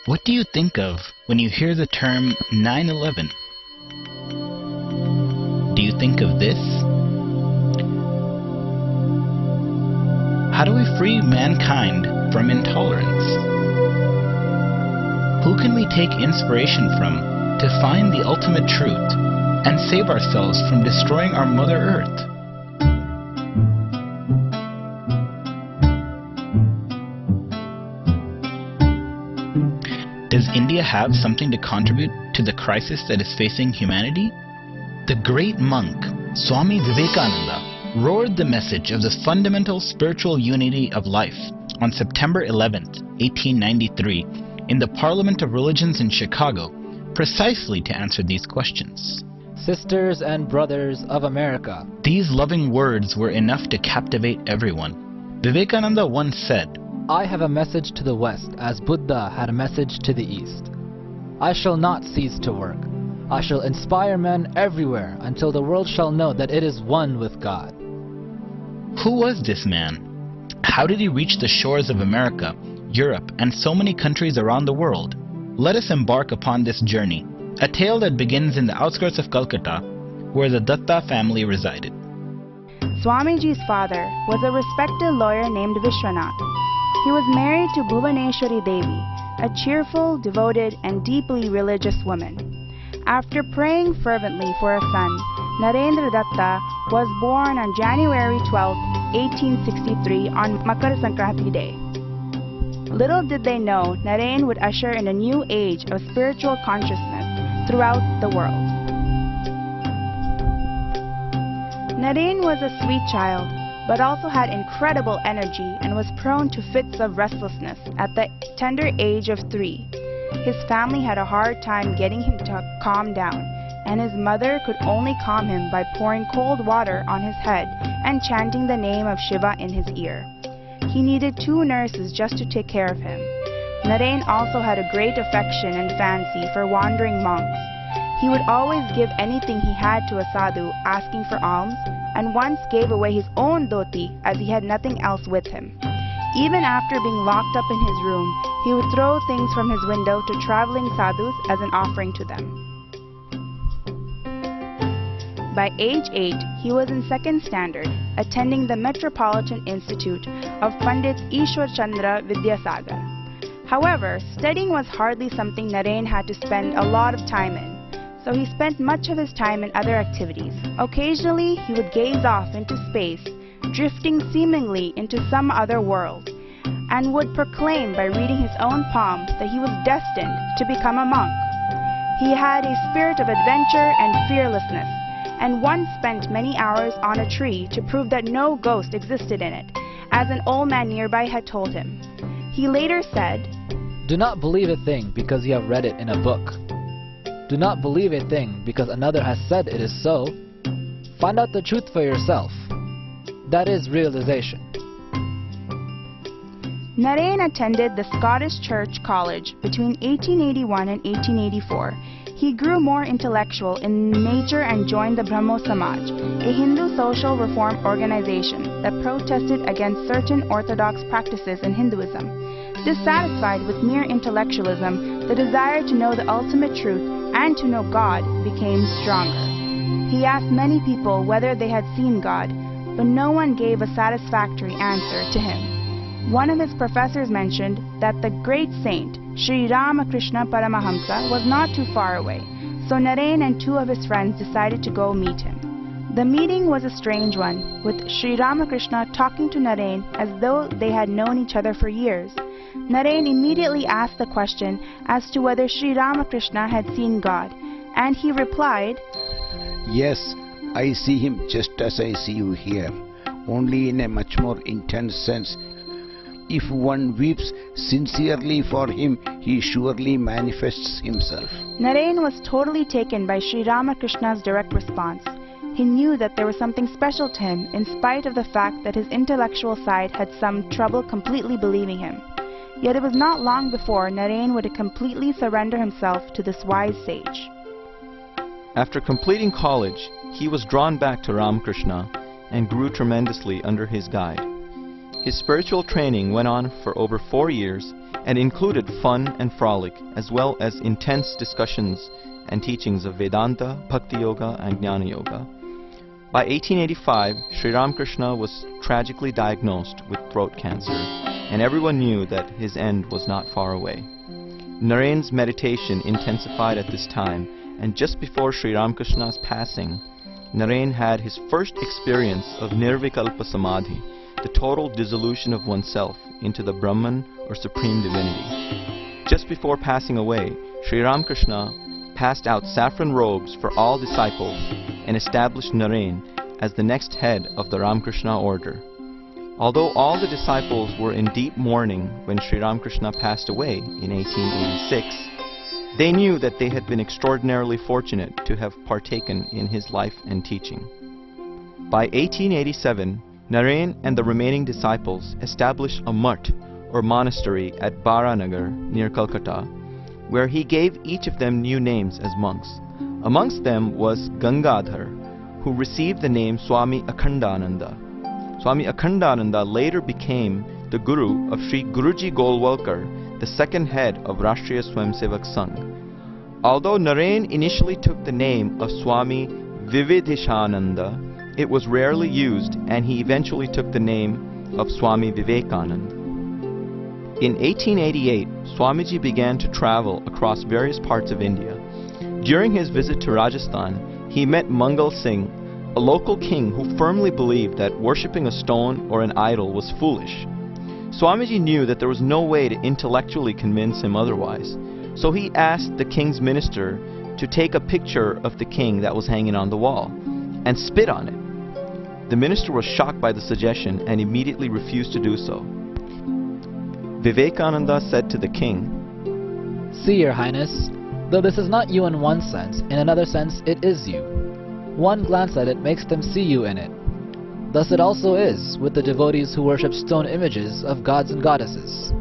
What do you think of when you hear the term 9/11? Do you think of this? How do we free mankind from intolerance? Who can we take inspiration from to find the ultimate truth and save ourselves from destroying our Mother Earth? Does India have something to contribute to the crisis that is facing humanity? The great monk, Swami Vivekananda, roared the message of the fundamental spiritual unity of life on September 11th, 1893, in the Parliament of Religions in Chicago, precisely to answer these questions. Sisters and brothers of America. These loving words were enough to captivate everyone. Vivekananda once said, I have a message to the West, as Buddha had a message to the East. I shall not cease to work. I shall inspire men everywhere until the world shall know that it is one with God. Who was this man? How did he reach the shores of America, Europe, and so many countries around the world? Let us embark upon this journey, a tale that begins in the outskirts of Calcutta, where the Datta family resided. Swamiji's father was a respected lawyer named Vishwanath. He was married to Bhuvaneshwari Devi, a cheerful, devoted, and deeply religious woman. After praying fervently for a son, Narendra Datta was born on January 12, 1863 on Makar Sankranti Day. Little did they know Naren would usher in a new age of spiritual consciousness throughout the world. Naren was a sweet child, but also had incredible energy and was prone to fits of restlessness at the tender age of 3. His family had a hard time getting him to calm down, and his mother could only calm him by pouring cold water on his head and chanting the name of Shiva in his ear. He needed 2 nurses just to take care of him. Naren also had a great affection and fancy for wandering monks. He would always give anything he had to a sadhu asking for alms, and once gave away his own dhoti as he had nothing else with him. Even after being locked up in his room, he would throw things from his window to traveling sadhus as an offering to them. By age 8, he was in 2nd standard, attending the Metropolitan Institute of Pandit Ishwar Chandra Vidyasagar. However, studying was hardly something Naren had to spend a lot of time in, so he spent much of his time in other activities. Occasionally, he would gaze off into space, drifting seemingly into some other world, and would proclaim by reading his own palms that he was destined to become a monk. He had a spirit of adventure and fearlessness, and once spent many hours on a tree to prove that no ghost existed in it, as an old man nearby had told him. He later said, Do not believe a thing because you have read it in a book. Do not believe a thing because another has said it is so. Find out the truth for yourself. That is realization. Naren attended the Scottish Church College between 1881 and 1884. He grew more intellectual in nature and joined the Brahmo Samaj, a Hindu social reform organization that protested against certain orthodox practices in Hinduism. Dissatisfied with mere intellectualism, the desire to know the ultimate truth and to know God became stronger. He asked many people whether they had seen God, but no one gave a satisfactory answer to him. One of his professors mentioned that the great saint, Sri Ramakrishna Paramahamsa, was not too far away, so Naren and 2 of his friends decided to go meet him. The meeting was a strange one, with Sri Ramakrishna talking to Naren as though they had known each other for years. Naren immediately asked the question as to whether Sri Ramakrishna had seen God, and he replied, Yes, I see him just as I see you here, only in a much more intense sense. If one weeps sincerely for him, he surely manifests himself. Naren was totally taken by Sri Ramakrishna's direct response. He knew that there was something special to him in spite of the fact that his intellectual side had some trouble completely believing him. Yet it was not long before Naren would completely surrender himself to this wise sage. After completing college, he was drawn back to Ramakrishna and grew tremendously under his guide. His spiritual training went on for over 4 years, and included fun and frolic, as well as intense discussions and teachings of Vedanta, Bhakti Yoga, and Jnana Yoga. By 1885, Sri Ramakrishna was tragically diagnosed with throat cancer, and everyone knew that his end was not far away. Narayan's meditation intensified at this time, and just before Sri Ramakrishna's passing, Narayan had his first experience of Nirvikalpa Samadhi, the total dissolution of oneself into the Brahman or Supreme Divinity. Just before passing away, Sri Ramakrishna passed out saffron robes for all disciples and established Narayan as the next head of the Ramakrishna order. Although all the disciples were in deep mourning when Sri Ramakrishna passed away in 1886, they knew that they had been extraordinarily fortunate to have partaken in his life and teaching. By 1887, Narayan and the remaining disciples established a mutt or monastery at Baranagar near Calcutta, where he gave each of them new names as monks. Amongst them was Gangadhar, who received the name Swami Akhandananda. Swami Akhandananda later became the guru of Sri Guruji Golwalkar, the second head of Rashtriya Swayamsevak Sangh. Although Narayan initially took the name of Swami Vivedhishananda, it was rarely used, and he eventually took the name of Swami Vivekananda. In 1888, Swamiji began to travel across various parts of India. During his visit to Rajasthan, he met Mangal Singh, a local king who firmly believed that worshipping a stone or an idol was foolish. Swamiji knew that there was no way to intellectually convince him otherwise, so he asked the king's minister to take a picture of the king that was hanging on the wall and spit on it. The minister was shocked by the suggestion and immediately refused to do so. Vivekananda said to the king, "See, Your Highness, though this is not you in one sense, in another sense it is you. One glance at it makes them see you in it. Thus it also is with the devotees who worship stone images of gods and goddesses."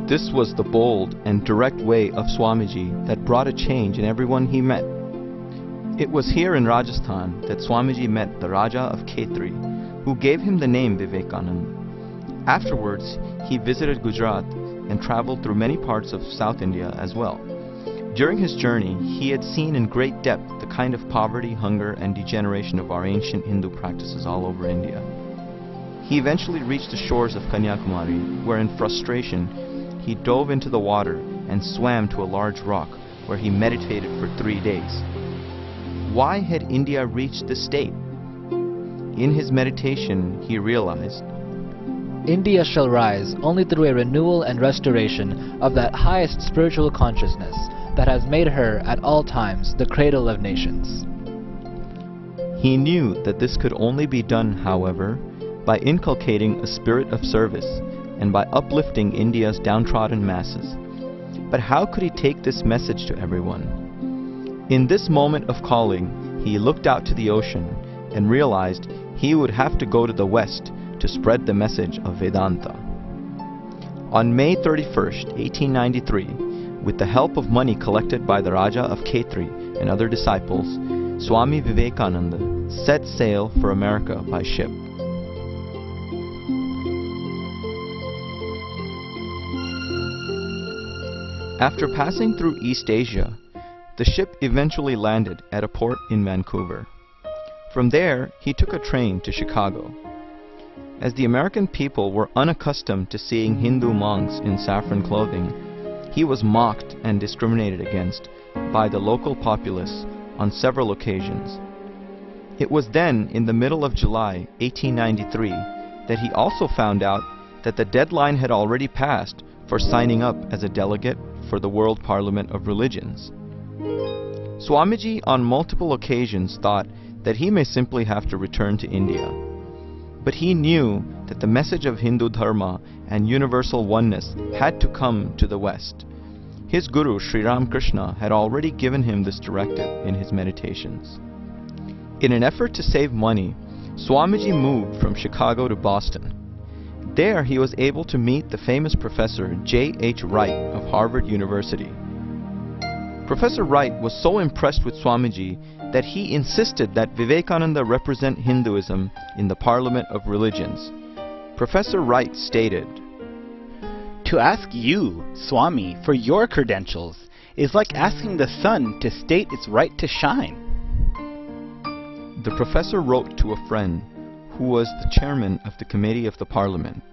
This was the bold and direct way of Swamiji that brought a change in everyone he met. It was here in Rajasthan that Swamiji met the Raja of Khetri, who gave him the name Vivekananda. Afterwards, he visited Gujarat and traveled through many parts of South India as well. During his journey, he had seen in great depth the kind of poverty, hunger, and degeneration of our ancient Hindu practices all over India. He eventually reached the shores of Kanyakumari, where in frustration, he dove into the water and swam to a large rock, where he meditated for 3 days. Why had India reached this state? In his meditation, he realized, India shall rise only through a renewal and restoration of that highest spiritual consciousness that has made her at all times the cradle of nations. He knew that this could only be done, however, by inculcating a spirit of service and by uplifting India's downtrodden masses. But how could he take this message to everyone? In this moment of calling, he looked out to the ocean and realized he would have to go to the west to spread the message of Vedanta. On May 31st, 1893, with the help of money collected by the Raja of Khetri and other disciples, Swami Vivekananda set sail for America by ship. After passing through East Asia, the ship eventually landed at a port in Vancouver. From there, he took a train to Chicago. As the American people were unaccustomed to seeing Hindu monks in saffron clothing, he was mocked and discriminated against by the local populace on several occasions. It was then, in the middle of July 1893, that he also found out that the deadline had already passed for signing up as a delegate for the World Parliament of Religions. Swamiji on multiple occasions thought that he may simply have to return to India. But he knew that the message of Hindu Dharma and universal oneness had to come to the West. His guru Sri Ramakrishna had already given him this directive in his meditations. In an effort to save money, Swamiji moved from Chicago to Boston. There he was able to meet the famous professor J.H. Wright of Harvard University. Professor Wright was so impressed with Swamiji that he insisted that Vivekananda represent Hinduism in the Parliament of Religions. Professor Wright stated, To ask you, Swami, for your credentials is like asking the sun to state its right to shine. The professor wrote to a friend who was the chairman of the committee of the parliament.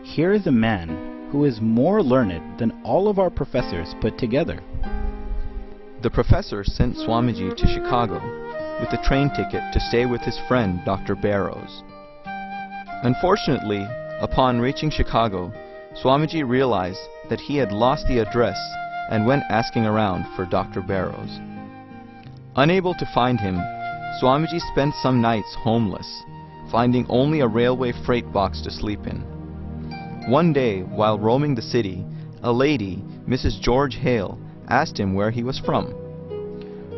Here is a man who is more learned than all of our professors put together. The professor sent Swamiji to Chicago with a train ticket to stay with his friend Dr. Barrows. Unfortunately, upon reaching Chicago, Swamiji realized that he had lost the address and went asking around for Dr. Barrows. Unable to find him, Swamiji spent some nights homeless, finding only a railway freight box to sleep in. One day, while roaming the city, a lady, Mrs. George Hale, asked him where he was from.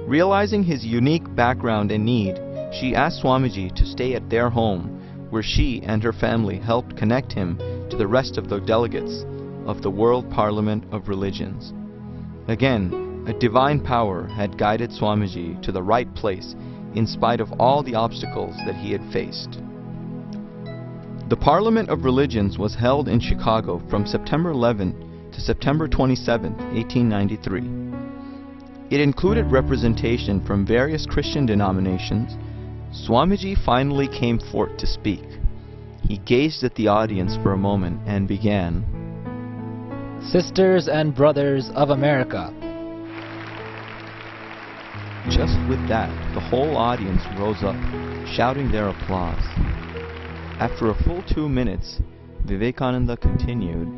Realizing his unique background and need, she asked Swamiji to stay at their home, where she and her family helped connect him to the rest of the delegates of the World Parliament of Religions. Again, a divine power had guided Swamiji to the right place in spite of all the obstacles that he had faced. The Parliament of Religions was held in Chicago from September 11 to September 27, 1893. It included representation from various Christian denominations. Swamiji finally came forth to speak. He gazed at the audience for a moment and began, Sisters and brothers of America. Just with that, the whole audience rose up, shouting their applause. After a full 2 minutes, Vivekananda continued,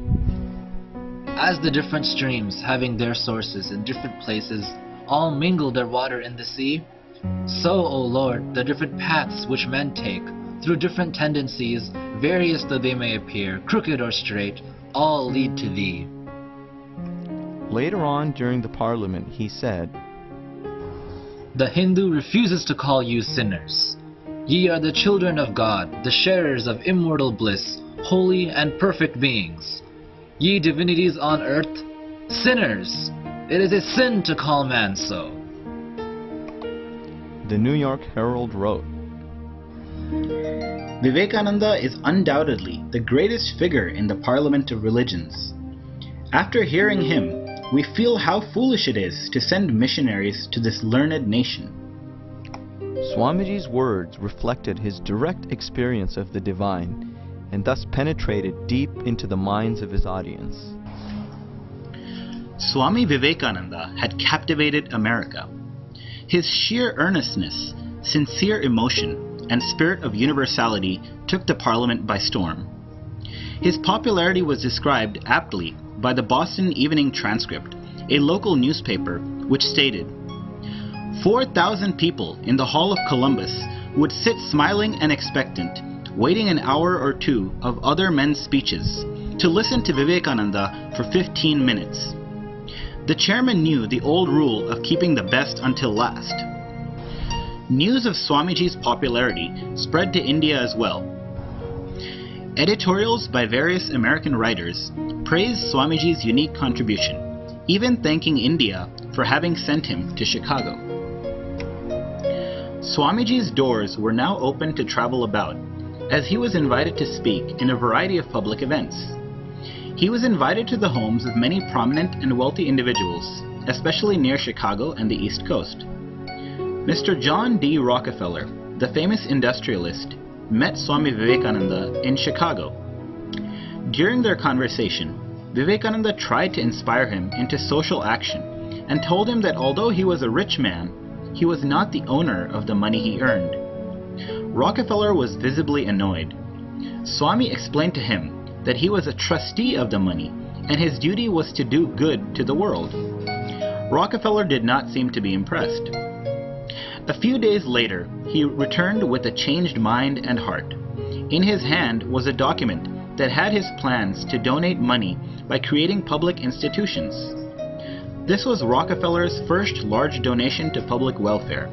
As the different streams, having their sources in different places, all mingle their water in the sea, so, O Lord, the different paths which men take, through different tendencies, various though they may appear, crooked or straight, all lead to Thee. Later on during the Parliament, he said, The Hindu refuses to call you sinners. Ye are the children of God, the sharers of immortal bliss, holy and perfect beings. Ye divinities on earth, sinners! It is a sin to call man so. The New York Herald wrote, Vivekananda is undoubtedly the greatest figure in the Parliament of Religions. After hearing him, we feel how foolish it is to send missionaries to this learned nation. Swamiji's words reflected his direct experience of the divine and thus penetrated deep into the minds of his audience. Swami Vivekananda had captivated America. His sheer earnestness, sincere emotion, and spirit of universality took the Parliament by storm. His popularity was described aptly by the Boston Evening Transcript, a local newspaper, which stated, 4,000 people in the Hall of Columbus would sit smiling and expectant, waiting an hour or two of other men's speeches, to listen to Vivekananda for 15 minutes. The chairman knew the old rule of keeping the best until last. News of Swamiji's popularity spread to India as well. Editorials by various American writers praised Swamiji's unique contribution, even thanking India for having sent him to Chicago. Swamiji's doors were now open to travel about, as he was invited to speak in a variety of public events. He was invited to the homes of many prominent and wealthy individuals, especially near Chicago and the East Coast. Mr. John D. Rockefeller, the famous industrialist, met Swami Vivekananda in Chicago. During their conversation, Vivekananda tried to inspire him into social action and told him that although he was a rich man, he was not the owner of the money he earned. Rockefeller was visibly annoyed. Swami explained to him that he was a trustee of the money and his duty was to do good to the world. Rockefeller did not seem to be impressed. A few days later, he returned with a changed mind and heart. In his hand was a document that had his plans to donate money by creating public institutions. This was Rockefeller's first large donation to public welfare.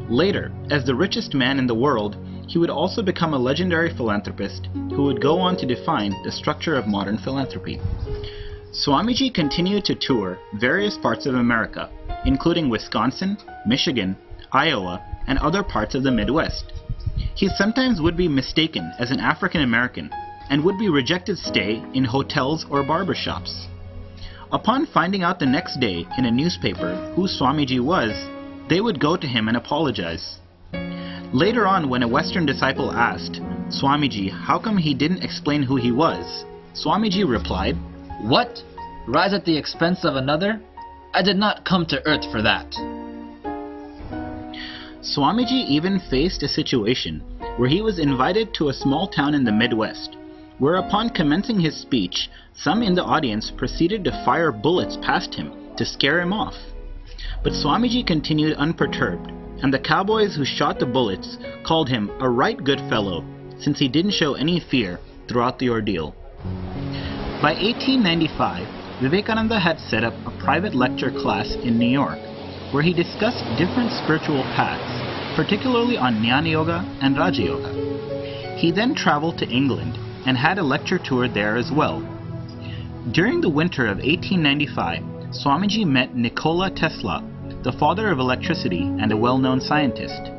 Later, as the richest man in the world, he would also become a legendary philanthropist who would go on to define the structure of modern philanthropy. Swamiji continued to tour various parts of America, including Wisconsin, Michigan, Iowa, and other parts of the Midwest. He sometimes would be mistaken as an African American, and would be rejected stay in hotels or barbershops. Upon finding out the next day in a newspaper who Swamiji was, they would go to him and apologize. Later on, when a Western disciple asked Swamiji how come he didn't explain who he was, Swamiji replied, What? Rise at the expense of another? I did not come to earth for that. Swamiji even faced a situation where he was invited to a small town in the Midwest, where upon commencing his speech, some in the audience proceeded to fire bullets past him to scare him off. But Swamiji continued unperturbed, and the cowboys who shot the bullets called him a right good fellow, since he didn't show any fear throughout the ordeal. By 1895, Vivekananda had set up a private lecture class in New York, where he discussed different spiritual paths, particularly on Jnana Yoga and Raja Yoga. He then traveled to England and had a lecture tour there as well. During the winter of 1895, Swamiji met Nikola Tesla, the father of electricity and a well-known scientist.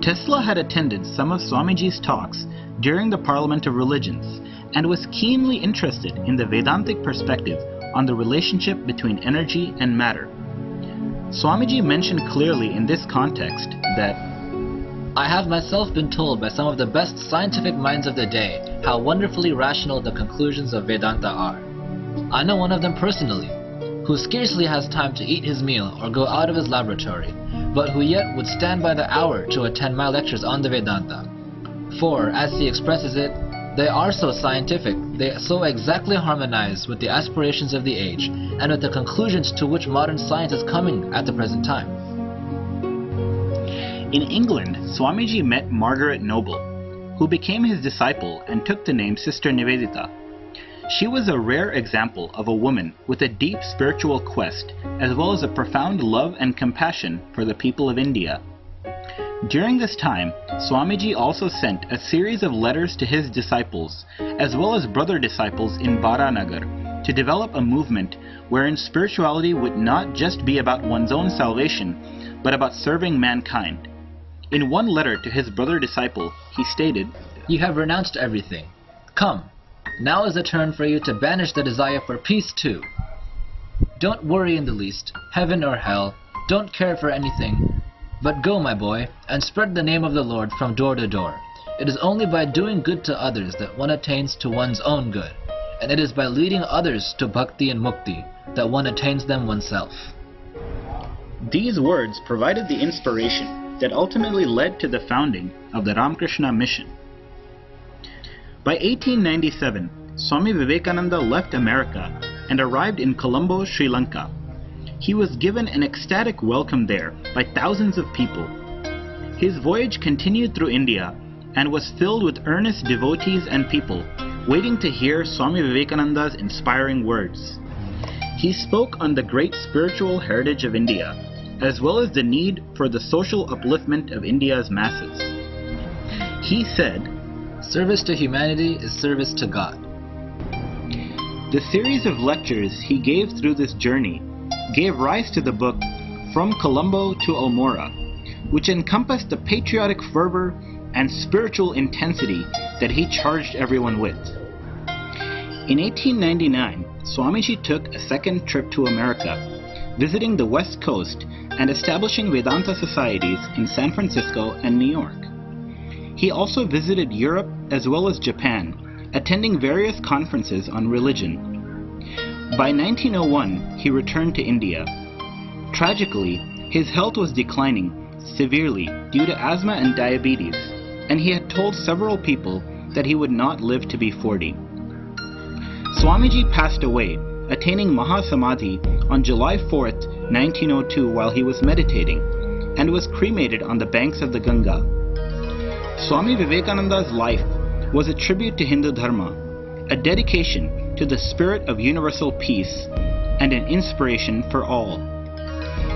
Tesla had attended some of Swamiji's talks during the Parliament of Religions and was keenly interested in the Vedantic perspective on the relationship between energy and matter. Swamiji mentioned clearly in this context that, I have myself been told by some of the best scientific minds of the day how wonderfully rational the conclusions of Vedanta are. I know one of them personally, who scarcely has time to eat his meal or go out of his laboratory, but who yet would stand by the hour to attend my lectures on the Vedanta. For, as he expresses it, they are so scientific, they so exactly harmonize with the aspirations of the age and with the conclusions to which modern science is coming at the present time. in England, Swamiji met Margaret Noble, who became his disciple and took the name Sister Nivedita. She was a rare example of a woman with a deep spiritual quest, as well as a profound love and compassion for the people of India. During this time, Swamiji also sent a series of letters to his disciples, as well as brother disciples in Baranagar, to develop a movement wherein spirituality would not just be about one's own salvation, but about serving mankind. In one letter to his brother disciple, he stated, "You have renounced everything. Come, now is the turn for you to banish the desire for peace too. Don't worry in the least, heaven or hell, don't care for anything, but go, my boy, and spread the name of the Lord from door to door. It is only by doing good to others that one attains to one's own good, and it is by leading others to bhakti and mukti that one attains them oneself." These words provided the inspiration that ultimately led to the founding of the Ramakrishna Mission. By 1897, Swami Vivekananda left America and arrived in Colombo, Sri Lanka. He was given an ecstatic welcome there by thousands of people. His voyage continued through India and was filled with earnest devotees and people waiting to hear Swami Vivekananda's inspiring words. He spoke on the great spiritual heritage of India, as well as the need for the social upliftment of India's masses. He said, "Service to humanity is service to God." The series of lectures he gave through this journey gave rise to the book From Colombo to Almora, which encompassed the patriotic fervor and spiritual intensity that he charged everyone with. In 1899, Swamiji took a second trip to America, visiting the West Coast and establishing Vedanta societies in San Francisco and New York. He also visited Europe as well as Japan, attending various conferences on religion. By 1901, he returned to India. Tragically, his health was declining severely due to asthma and diabetes, and he had told several people that he would not live to be 40. Swamiji passed away, attaining Mahasamadhi on July 4th, 1902 while he was meditating, and was cremated on the banks of the Ganga. Swami Vivekananda's life was a tribute to Hindu Dharma, a dedication to the spirit of universal peace, and an inspiration for all.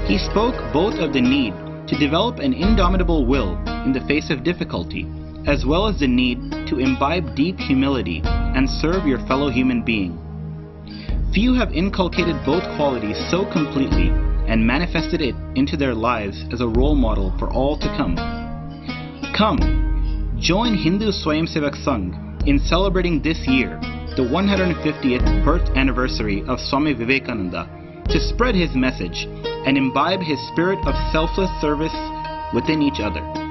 He spoke both of the need to develop an indomitable will in the face of difficulty, as well as the need to imbibe deep humility and serve your fellow human being. Few have inculcated both qualities so completely and manifested it into their lives as a role model for all to come. Come, join Hindu Swayamsevak Sangh in celebrating this year, the 150th birth anniversary of Swami Vivekananda, to spread his message and imbibe his spirit of selfless service within each other.